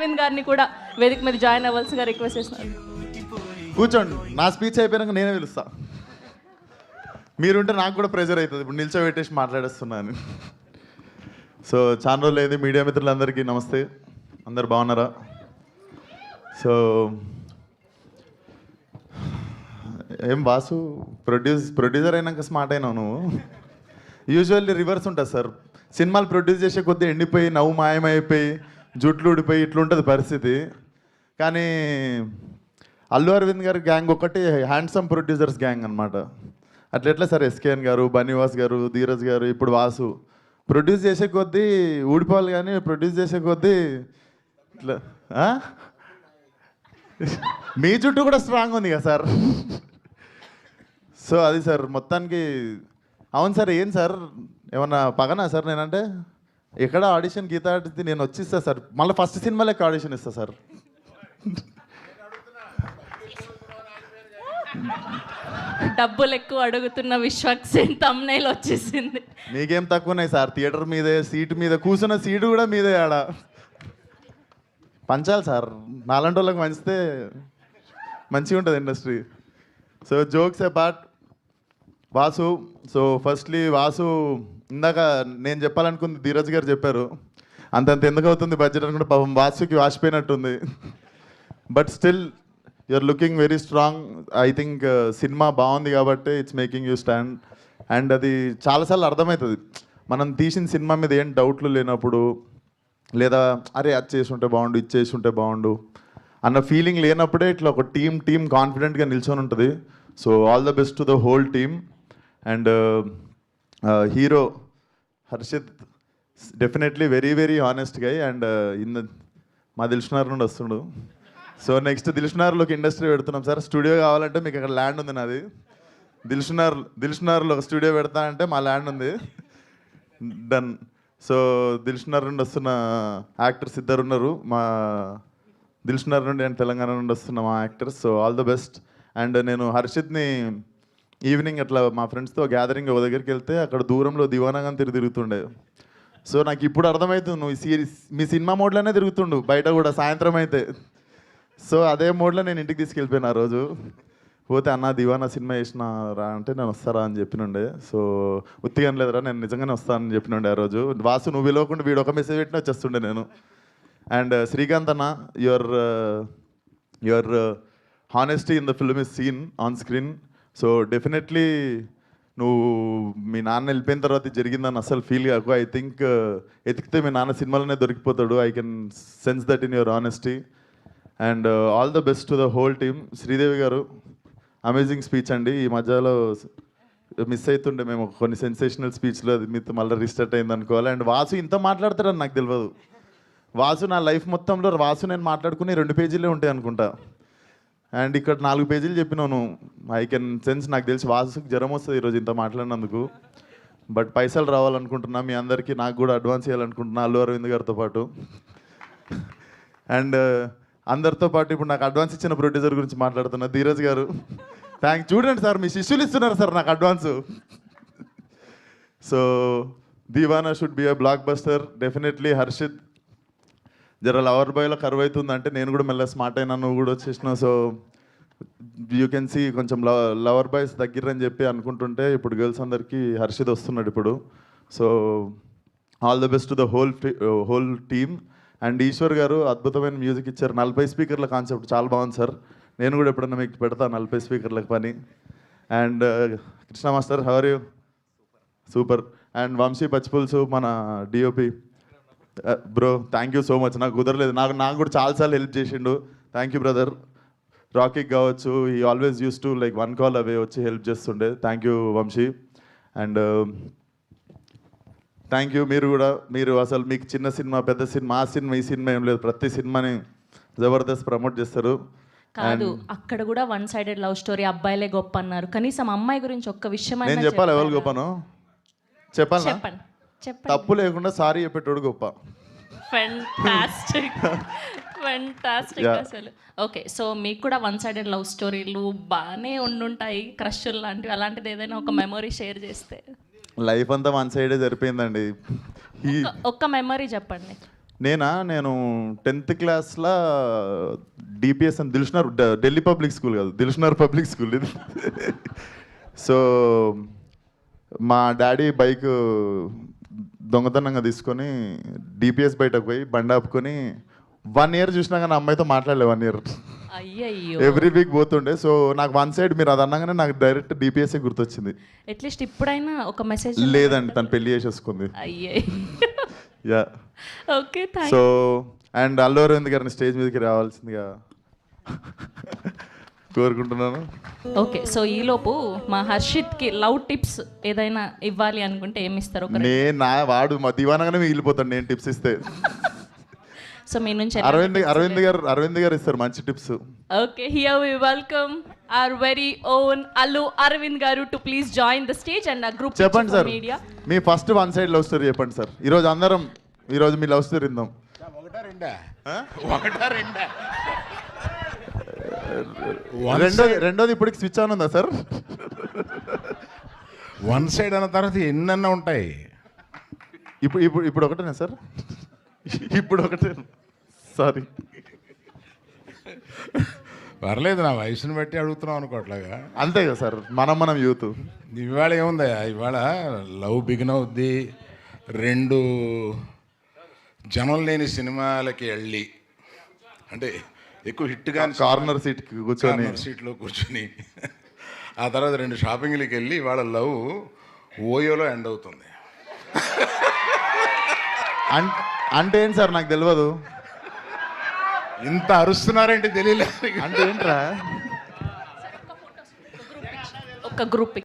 అరవింద్ గారిని కూడా వేదిక మీద జాయిన్ అవ్వాల్సిగా రిక్వెస్ట్ చేస్తున్నారు. కూర్చోండి, నా స్పీచ్ అయిపోయాక నేనే పిలుస్తా. మీరుంటే నాకు కూడా ప్రెజర్ అవుతుంది, ఇప్పుడు నిల్చోబెట్టేసి మాట్లాడేస్తున్నాను. సో చాలా రోజులు అయింది. మీడియా మిత్రులందరికీ నమస్తే. అందరు బాగున్నారా? సో ఏం వాసు, ప్రొడ్యూసర్ అయినాక స్మార్ట్ అయినావు నువ్వు. యూజువల్లీ రివర్స్ ఉంటుంది సార్. సినిమాలు ప్రొడ్యూస్ చేసే కొద్దీ ఎండిపోయి నవ్వు మాయమైపోయి జుట్లు ఊడిపోయి ఇట్లుంటుంది పరిస్థితి. కానీ అల్లు అరవింద్ గారి గ్యాంగ్ ఒకటి హ్యాండ్సమ్ ప్రొడ్యూసర్స్ గ్యాంగ్ అనమాట. అట్లా సార్ ఎస్కేఎన్ గారు, బన్నీవాస్ గారు, ధీరజ్ గారు, ఇప్పుడు వాసు ప్రొడ్యూస్ చేసే కొద్దీ ఊడిపోవాలి, కానీ ప్రొడ్యూస్ చేసే కొద్దీ ఇట్లా. మీ చుట్టూ కూడా స్ట్రాంగ్ ఉంది కదా సార్. సో అది సార్ మొత్తానికి. అవును సార్, ఏం సార్ ఏమన్నా పగనా సార్? నేనంటే ఎక్కడ ఆడిషన్ గీత ఆడితే నేను వచ్చిస్తా సార్, మళ్ళీ ఫస్ట్ సినిమా లెక్క ఆడిషన్ ఇస్తా సార్. డబ్బులు ఎక్కువ అడుగుతున్న విశ్వక్సేన్ తమ్నైల్ వచ్చేసింది. మీకేం తక్కువన్నాయి సార్, థియేటర్ మీదే, సీటు మీద కూర్చున్న సీటు కూడా మీదే. ఆడ పంచాలి సార్, నాలాంటి వాళ్ళకి మంచితే మంచిగా ఉంటుంది industry. So jokes apart, Vasu. So firstly Vasu, ఇందాక నేను చెప్పాలనుకుంది ధీరజ్ గారు చెప్పారు. అంతంత ఎందుకు అవుతుంది బడ్జెట్ అనుకుంటే పాపం వాసుకి వాసిపోయినట్టుంది. But still you're looking very strong. I think cinema బాగుంది కాబట్టి it's making you stand. And అది చాలాసార్లు అర్థమవుతుంది, మనం తీసిన సినిమా మీద ఏం డౌట్లు లేనప్పుడు, లేదా అరే అది చేసి ఉంటే బాగుండు, ఇది చేసి ఉంటే బాగుండు అన్న ఫీలింగ్ లేనప్పుడే ఇట్లా ఒక టీమ్ కాన్ఫిడెంట్గా నిల్చొని ఉంటుంది. So all the best to the whole team. And hero Harshit definitely very very honest guy. And మా దిల్షునార్ నుండి వస్తుండు. సో నెక్స్ట్ దిల్షునార్లోకి ఇండస్ట్రీ పెడుతున్నాం సార్. స్టూడియో కావాలంటే మీకు అక్కడ ల్యాండ్ ఉంది నాది. దిల్షునార్లో ఒక స్టూడియో పెడతా అంటే మా ల్యాండ్ ఉంది, డన్. సో దిల్షునార్ నుండి వస్తున్న యాక్టర్స్ ఇద్దరు ఉన్నారు. మా దిల్షునార్ నుండి అండ్ తెలంగాణ నుండి వస్తున్న మా actors. So all the best. And నేను హర్షిత్ని ఈవినింగ్ అట్లా మా ఫ్రెండ్స్తో గ్యాదరింగ్ ఒక దగ్గరికి వెళ్తే అక్కడ దూరంలో దివానాగా తిరుగుతుండే. సో నాకు ఇప్పుడు అర్థమవుతుంది, నువ్వు మీ సినిమా మోడ్లోనే తిరుగుతుండు బయట కూడా సాయంత్రం అయితే. సో అదే మోడ్లో నేను ఇంటికి తీసుకెళ్ళిపోయాను ఆ రోజు. పోతే అన్న దివానా సినిమా వేసిన రా అంటే నేను వస్తారా అని చెప్పినుండే. సో ఉత్తిగా లేదురా, నేను నిజంగానే వస్తానని చెప్పినుండే ఆ రోజు. వాసు నువ్వు పిలవకుండా వీడు ఒక మెసేజ్ పెట్టినా వచ్చేస్తుండే నేను. అండ్ శ్రీకాంత్ అన్న, your honesty in the film is seen on screen. So definitely నువ్వు మీ నాన్న వెళ్ళిపోయిన తర్వాత జరిగిందని అసలు ఫీల్ కాకు. ఐ థింక్ ఎతికితే మీ నాన్న సినిమాలోనే దొరికిపోతాడు. I can sense that in your honesty. And all the best to the whole team. Sridevi garu amazing speech అండి. ఈ మధ్యలో మిస్ అవుతుండే మేము కొన్ని సెన్సేషనల్ స్పీచ్లో, అది మీతో మళ్ళీ రీస్టార్ట్ అయింది అనుకోవాలి. అండ్ వాసు ఇంత మాట్లాడతాడని నాకు తెలియదు. వాసు నా లైఫ్ మొత్తంలో వాసు నేను మాట్లాడుకుని 2 పేజీలే ఉంటాయి అనుకుంటా. అండ్ ఇక్కడ 4 పేజీలు చెప్పినాను. ఐ కెన్ సెన్స్, నాకు తెలిసి వాసుకి జ్వరం వస్తుంది ఈరోజు ఇంత మాట్లాడినందుకు. బట్ పైసలు రావాలనుకుంటున్నా మీ అందరికీ, నాకు కూడా అడ్వాన్స్ చేయాలనుకుంటున్నా అల్లు అరవింద్ గారితో పాటు. అండ్ అందరితో పాటు ఇప్పుడు నాకు అడ్వాన్స్ ఇచ్చిన ప్రొడ్యూసర్ గురించి మాట్లాడుతున్నా, ధీరజ్ గారు. చూడండి సార్, మీ శిష్యులు ఇస్తున్నారు సార్ నాకు advance. So Deewana should be a blockbuster definitely. Harshit జర లవర్ బాయ్లో కరువు అవుతుందంటే నేను కూడా మెల్ల స్మార్ట్ అయినా, నువ్వు కూడా వచ్చేసినావు. సో యూ కెన్ సీ కొంచెం లవర్ బాయ్స్ దగ్గరని చెప్పి అనుకుంటుంటే ఇప్పుడు గర్ల్స్ అందరికీ హర్షిత్ వస్తున్నాడు ఇప్పుడు. So all the best to the whole team. And Eshwar garu అద్భుతమైన మ్యూజిక్ ఇచ్చారు. 40 స్పీకర్ల కాన్సెప్ట్ చాలా బాగుంది సార్. నేను కూడా ఎప్పుడన్నా మీకు పెడతా 40 స్పీకర్లకు పని. And Krishna master, how are you? Super. And Vamshi Pachipulusu మన DOP bro, thank you so much. నాకు కుదరలేదు, నాకు కూడా చాలాసార్లు హెల్ప్ చేసిండు. Thank you brother. రాకీకి కావచ్చు, he always used to like 1 call away వచ్చి హెల్ప్ చేస్తుండే. Thank you Vamshi. And thank you మీరు అసలు మీకు చిన్న సినిమా పెద్ద సినిమా ఆ సినిమా ఈ సినిమా ఏం లేదు, ప్రతి సినిమాని జబర్దస్త్ ప్రమోట్ చేస్తారు. కాదు, అక్కడ కూడా 1 సైడెడ్ లవ్ స్టోరీ, అబ్బాయిలే గొప్ప అన్నారు. కనీసం అమ్మాయి గురించి ఒక్క విషయం నేను చెప్పాలి. ఎవరు గొప్పను చెప్పాలి? చెప్పండి. తప్పు లేకుండా సారీ చెప్పేటోడు గొప్ప. ఫెంటాస్టిక్ అసలు. ఓకే, సో మీకు కూడా 1 సైడెడ్ లవ్ స్టోరీలు బాగానే ఉండుంటాయి, క్రష్లు లాంటివి. అలాంటిది ఏదైనా ఒక మెమొరీ షేర్ చేస్తే. లైఫ్ అంతా 1 సైడే సరిపోయిందండి. ఒక్క మెమరీ చెప్పండి. నేను 10th క్లాస్లో డిపిఎస్ అని ఢిల్లీ పబ్లిక్ స్కూల్ కాదు, దిల్షునర్ పబ్లిక్ స్కూల్ ఇది. సో మా డాడీ బైక్ దొంగతనంగా తీసుకొని డిపిఎస్ బయటకు పోయి బండి ఆపుకొని 1 year చూసినా కానీ అమ్మాయితో మాట్లాడలే 1 year. అయ్యయ్యో, ఎవ్రీ వీక్ పోతుండే. సో నాకు వన్ సైడ్ మీరు అది అన్నగానే నాకు డైరెక్ట్ డిపిఎస్ఏ గుర్తొచ్చింది. అట్లీస్ట్ ఇప్పుడైనా ఒక మెసేజ్. లేదండి, తను పెళ్లి చేసేసుకుంది. అయ్యే, yeah. Okay thank. So and Allu Aravind గారిని స్టేజ్ మీదకి రావాల్సిందిగా కోరుకుంటున్నాను. ఓకే, సో ఈలోపు మా హర్షిత్కి లవ్ టిప్స్ ఏదైనా ఇవ్వాలి అనుకుంటే ఏమి ఇస్తారు? వాడు మా దివానగానే మిగిలిపోతాడు నేను టిప్స్ ఇస్తే. సో మీ నుంచి అరవింద్ గారు ఇస్తారు మంచి tips. Okay, here we welcome our very own Allu Aravind garu to please join the stage and a group. చెప్పండి సార్, మీ first one side love story చెప్పండి సార్. ఈరోజు మీ లవ్ స్టోరీ విందాం. రెండోది ఇప్పటికి స్విచ్ ఆన్ ఉందా సార్? వన్ సైడ్ అన్న తర్వాత ఎన్నన్నా ఉంటాయి. ఇప్పుడు ఒకటేనా సార్? ఇప్పుడు ఒకటే, సారీ. పర్లేదు, నా వయసుని బట్టి అడుగుతున్నాం అనుకోవట్లాగా. అంతే కదా సార్, మనం యూత్. ఇవాళ ఏముందా, ఇవాళ లవ్ బిగిన్ అవుద్ది. 2 జనం లేని సినిమాలకి వెళ్ళి, అంటే ఎక్కువ హిట్గా కార్నర్ సీట్లో కూర్చొని ఆ తర్వాత 2 షాపింగ్లకి వెళ్ళి ఇవాళ లవ్ ఓయోలో ఎండ్ అవుతుంది. అంటే ఏంటి సార్, నాకు తెలియదు. ఇంత అరుస్తున్నారంటే తెలియలేదు. అంటే ఏంట్రా? ఒక గ్రూప్